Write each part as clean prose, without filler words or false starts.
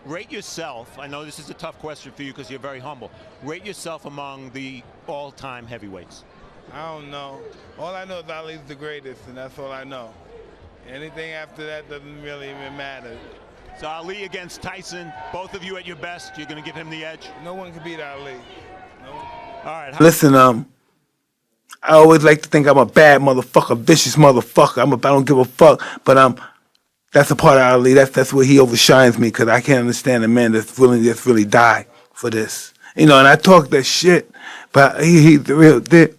Rate yourself, I know this is a tough question for you because you're very humble. Rate yourself among the all-time heavyweights. I don't know. All I know is Ali's the greatest, and that's all I know. Anything after that doesn't really even matter. So Ali against Tyson, both of you at your best, you're going to give him the edge? No one can beat Ali. No one. All right. Listen, I always like to think I'm a bad motherfucker, vicious motherfucker. I don't give a fuck, but that's a part of Ali. That's where he overshines me, because I can't understand a man that's willing to just really die for this. You know, and I talk that shit, but he's the real dick.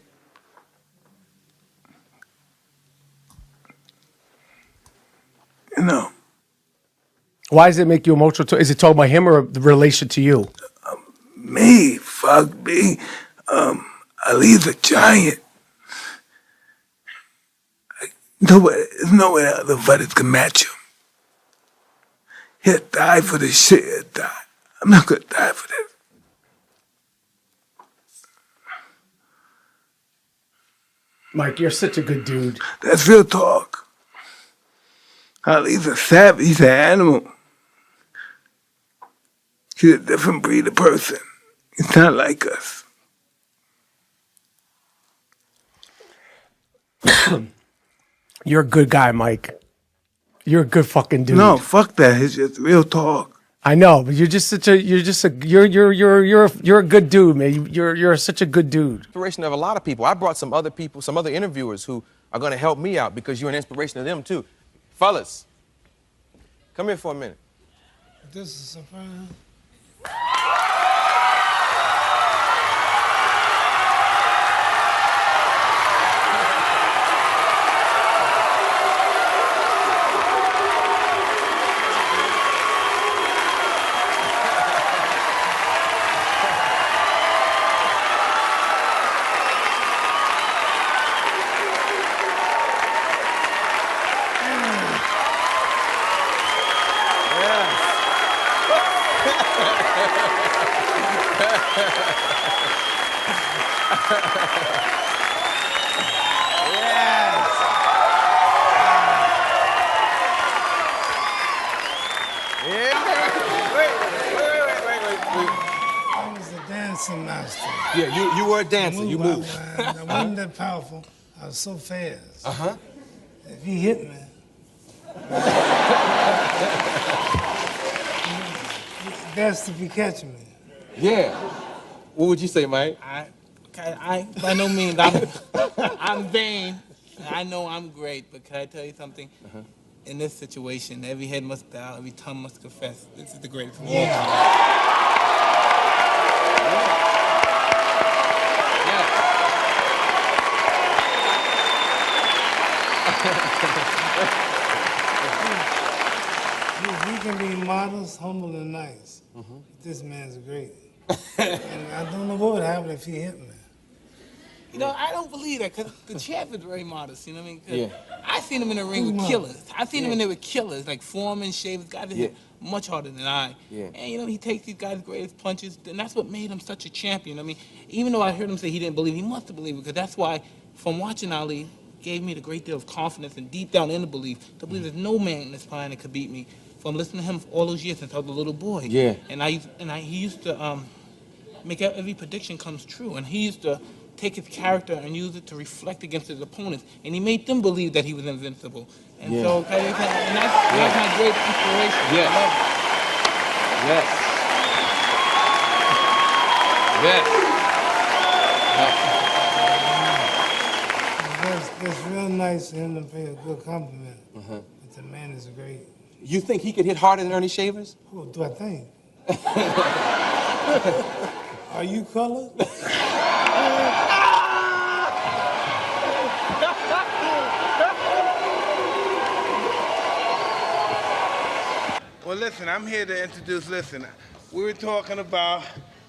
You know. Why does it make you emotional? Is it talking about him or the relation to you? Me, fuck me. Ali's a giant. There's no way other fighters can match him. He'll die for this shit. He'll die. I'm not gonna die for this. Mike, you're such a good dude. That's real talk. Ali's a savage. He's an animal. He's a different breed of person. He's not like us. You're a good guy, Mike. You're a good fucking dude. No, fuck that. It's just real talk. I know, but you're a good dude, man. You're such a good dude. Inspiration of a lot of people. I brought some other people, some other interviewers who are going to help me out because you're an inspiration to them too. Fellas, come here for a minute. This is a surprise. I was a dancing master. Yeah, you were a dancer. You moved. I wasn't that powerful. I was so fast. Uh-huh. If he hit me, best if he catch me. Yeah. What would you say, Mike? I by no means, I'm vain. I know I'm great, but can I tell you something? In this situation, every head must bow, every tongue must confess. This is the greatest of all time. He can be modest, humble, and nice. This man's great. And I don't know what would happen if he hit me. You know, I don't believe that because the champ is very modest. You know what I mean? 'Cause Yeah. I seen him in the ring with killers. I seen him in there with killers like Foreman, Shavers, guys that hit much harder than I. Yeah. And you know, he takes these guys' greatest punches, and that's what made him such a champion. I mean, even though I heard him say he didn't believe, he must have believed because that's why, from watching Ali, gave me the great deal of confidence and deep down inner belief to believe there's no man on this planet could beat me. From listening to him for all those years since I was a little boy. Yeah. He used to make every prediction comes true, and he used to take his character and use it to reflect against his opponents, and he made them believe that he was invincible. And so, and that's my great inspiration. Yes. I love That's it. real nice for him to pay a good compliment. But the man is great. You think he could hit harder than Ernie Shavers? What do I think? Are you colored? Well, listen, I'm here to introduce, we were talking about,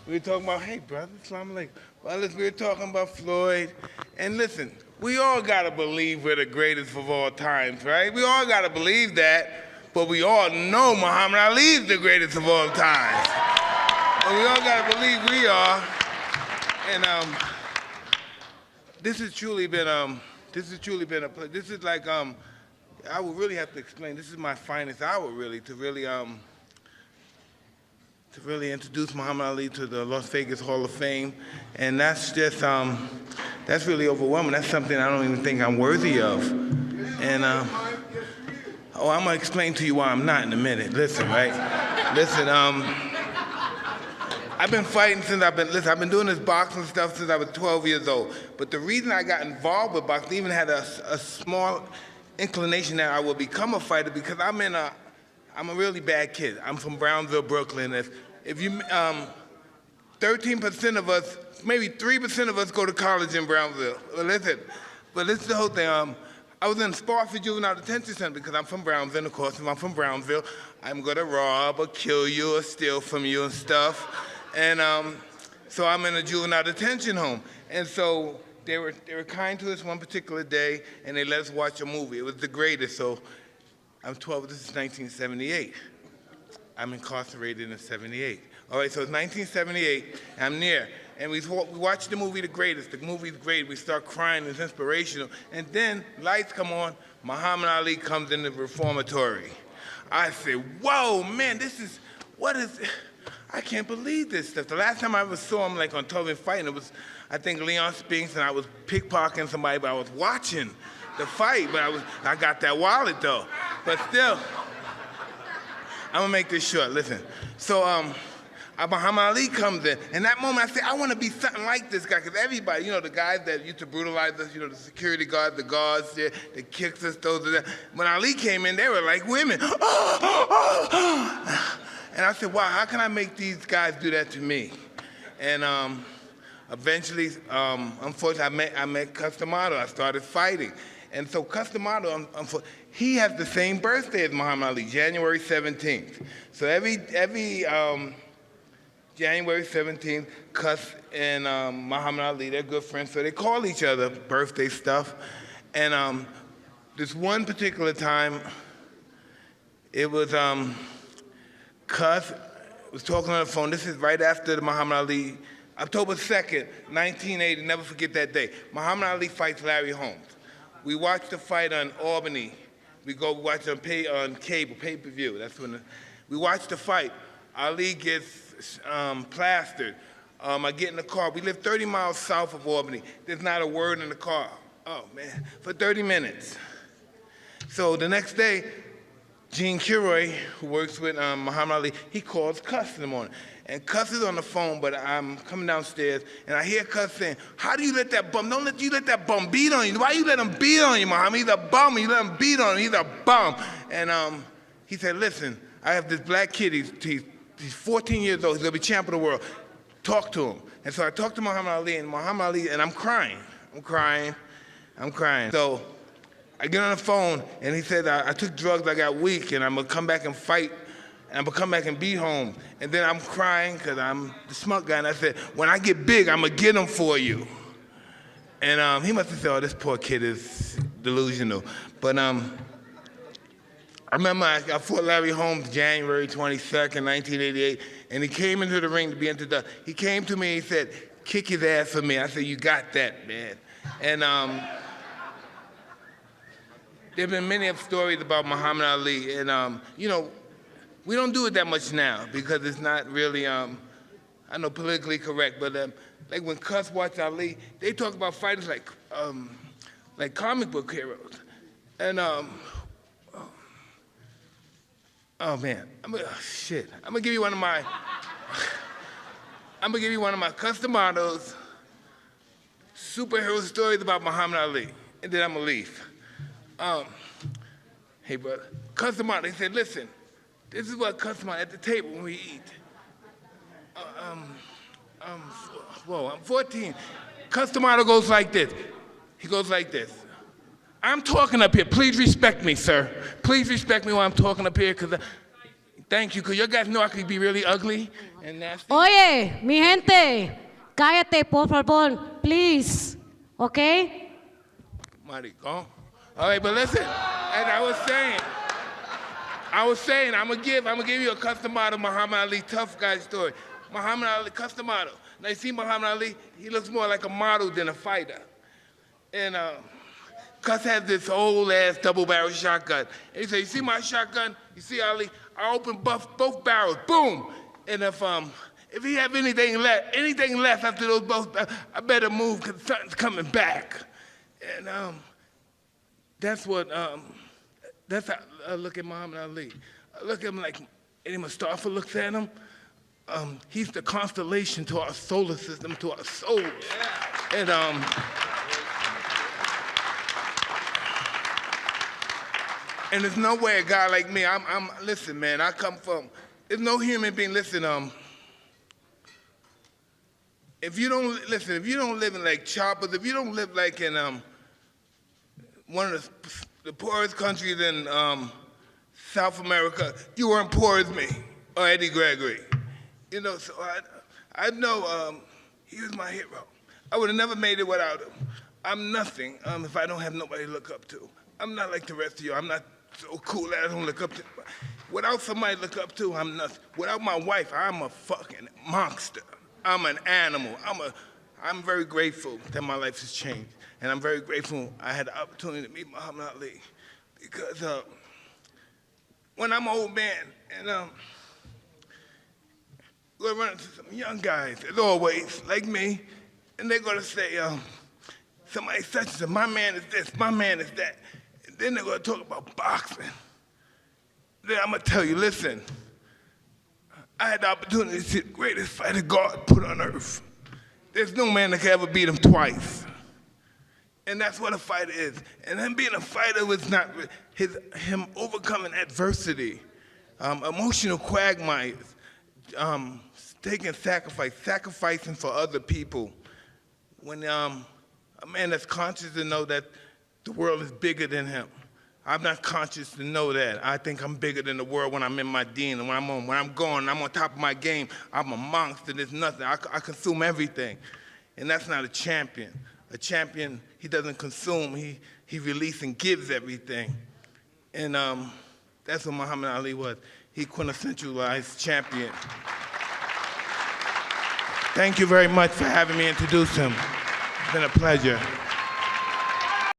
hey, brother, Assalamu alaikum. Well, listen, we were talking about Floyd, and listen, we all gotta believe we're the greatest of all times, right? We all gotta believe that, but we all know Muhammad Ali is the greatest of all times. And we all gotta believe we are, and this has truly been a pleasure. This is like, I would really have to explain, this is my finest hour, really, to really to really introduce Muhammad Ali to the Las Vegas Hall of Fame. And that's just, that's really overwhelming. That's something I don't even think I'm worthy of. And, oh, I'm gonna explain to you why I'm not in a minute. Listen, right? Listen, I've been fighting since I've been doing this boxing stuff since I was 12 years old. But the reason I got involved with boxing, even had a small inclination that I would become a fighter, because I'm a really bad kid. I'm from Brownsville, Brooklyn. If you, 13% of us, maybe 3% of us go to college in Brownsville. But listen the whole thing. I was in Spofford Juvenile Detention Center because I'm from Brownsville. Of course, if I'm from Brownsville, I'm gonna rob or kill you or steal from you and stuff. And so I'm in a juvenile detention home. And so they were kind to us one particular day, and they let us watch a movie. It was the greatest. So I'm 12. This is 1978. I'm incarcerated in 78. All right, so it's 1978. I'm near. And we watch the movie The Greatest. The movie's great. We start crying. It's inspirational. And then lights come on. Muhammad Ali comes in the reformatory. I say, whoa, man, what is, I can't believe this stuff. The last time I ever saw him like on television fighting, it was, I think, Leon Spinks, and I was pickpocketing somebody, but I was watching the fight, but I got that wallet though. But still, I'm gonna make this short, listen. So, Muhammad Ali comes in, and that moment I say, I want to be something like this guy, because everybody, the guys that used to brutalize us, the security guards, the guards that kicked us, those that. When Ali came in, they were like women. And I said, wow, how can I make these guys do that to me? And eventually, unfortunately, I met Customato. I started fighting. And so Customato, he has the same birthday as Muhammad Ali, January 17th. So every January 17th, Cus and Muhammad Ali, they're good friends, so they call each other birthday stuff. And this one particular time, it was Cus was talking on the phone. This is right after the Muhammad Ali, October 2nd, 1980, never forget that day. Muhammad Ali fights Larry Holmes. We watched the fight on Albany. We go watch it on cable, pay-per-view. That's when we watched the fight. Ali gets plastered. I get in the car. We live 30 miles south of Albany. There's not a word in the car. Oh, man, for 30 minutes. So the next day, Gene Kilroy, who works with Muhammad Ali, he calls Cus in the morning. And Cus is on the phone, but I'm coming downstairs, and I hear Cus saying, how do you let that bum, don't let you let that bum beat on you. Why you let him beat on you, Muhammad? He's a bum, you let him beat on him, he's a bum. And he said, listen, I have this black kid, he's 14 years old, he's gonna be champion of the world. Talk to him. And so I talked to Muhammad Ali, and I'm crying. So I get on the phone, and he said, I took drugs, I got weak, and I'm gonna come back and fight, and I'm gonna come back and beat home. And then I'm crying, because I'm the smart guy, and I said, when I get big, I'm gonna get him for you. And he must have said, oh, this poor kid is delusional. But I remember I fought Larry Holmes January 22nd, 1988, and he came into the ring to be introduced. He came to me and he said, kick his ass for me. I said, you got that, man. And there have been many stories about Muhammad Ali, and we don't do it that much now because it's not really, I know, politically correct, but like when Cus watched Ali, they talk about fighters like comic book heroes. And oh man, shit. I'm gonna give you one of my Customato's superhero stories about Muhammad Ali, and then I'm gonna leave. Hey brother, Customato, he said, listen, this is what Customato at the table when we eat. Whoa, I'm 14. Customato goes like this. He goes like this. I'm talking up here. Please respect me, sir. Please respect me while I'm talking up here, because thank you, because you guys know I could be really ugly and nasty. Oye, mi gente, cállate, por favor, please, okay? Maricón. All right, but listen, as I was saying, I'm gonna give you a Customato Muhammad Ali tough guy story. Muhammad Ali, Customato. Now you see Muhammad Ali, he looks more like a model than a fighter. And Cus has this old ass double barrel shotgun. And he said, you see my shotgun? You see Ali? I open both barrels, boom. And if he have anything left after those both, I better move because something's coming back. And that's how I look at Muhammad Ali. I look at him like Eddie Mustafa looks at him. He's the constellation to our solar system, to our souls. Yeah. And and there's no way a guy like me, listen, man, I come from, there's no human being, listen, if you don't live in like Choppers, if you don't live like in one of the poorest countries in South America, you weren't poor as me or Eddie Gregory. You know, so I know he was my hero. I would have never made it without him. I'm nothing if I don't have nobody to look up to. I'm not like the rest of you. I'm not so cool that I don't look up to. Without somebody to look up to, I'm nothing. Without my wife, I'm a fucking monster. I'm an animal. I'm very grateful that my life has changed. And I'm very grateful I had the opportunity to meet Muhammad Ali. Because when I'm an old man and we're running into some young guys, as always, like me, and they're gonna say, somebody such and such, my man is this, my man is that. And then they're gonna talk about boxing. Then I'm gonna tell you, listen, I had the opportunity to see the greatest fighter God put on earth. There's no man that can ever beat him twice. And that's what a fighter is. And him being a fighter was not him overcoming adversity, emotional quagmires, taking sacrificing for other people. When a man that's conscious to know that the world is bigger than him. I'm not conscious to know that. I think I'm bigger than the world when I'm in my deen, and when I'm going, I'm on top of my game. I'm a monster. There's nothing. I consume everything, and that's not a champion. A champion, he doesn't consume. He releases and gives everything, and that's what Muhammad Ali was. He quintessentialized champion. Thank you very much for having me introduce him. It's been a pleasure.